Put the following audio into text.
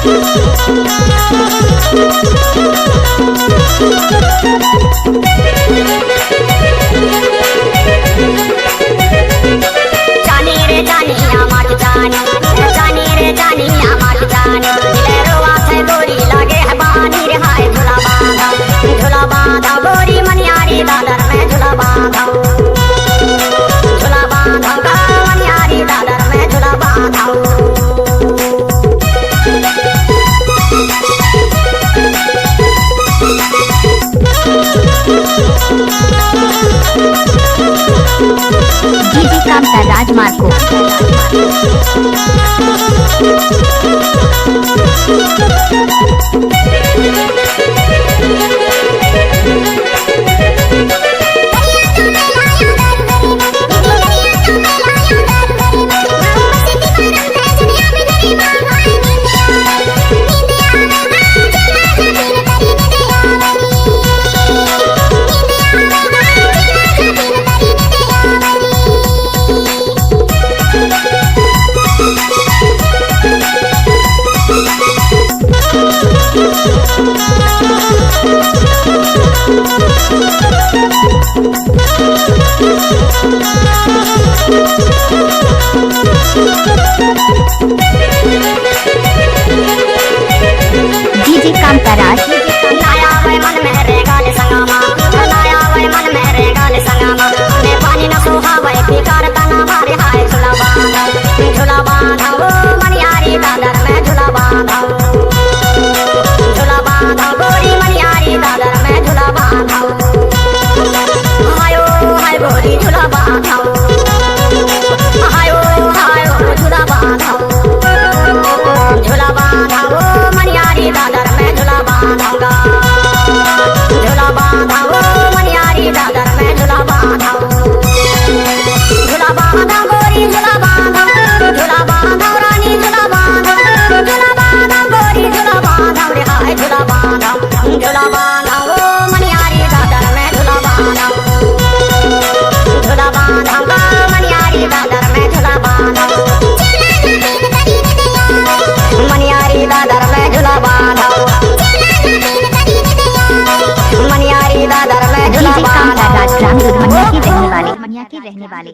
जानी रे जानी आमाट जानी, जानी रे जानी आमाट जानी, दिले रोवा से गोरी लगे है बानी रे हाय झूला बांधा गोरी मनियारी दादर में झूला बांधा मनियारी दादर में झूला बांधा। डीजे कामता राजमार्ग को डीजे कामता राज लाया वै मन में रे गाल संगमा, लाया वै मन में रे गाल संगमा, मैं पानी न सोहा वै पिकार तना भारी हाय झूला बांधा वो मनियारी दादर में झूला बांधा गोरी मनियारी दादर में झूला बांधा। हायो हाय गोरी झूला बांधा, हायो हायो झूला बांधा वो मनियारी दादर में झूला बांधाऊंगा, वो मनियारी दादर में झूला बांधा गोरी झूला बांधा रानी झूला बांधा गोरी झूला बांधा रे हाय झूला बांधा वो मनियारी दादर में झूला बांधा मनियारी दादर में झूला बांधा मनियारी दादर में झूला बांधा मनियारी दादर में झूला बांधा। राज रामदूत मनिया के रहने वाले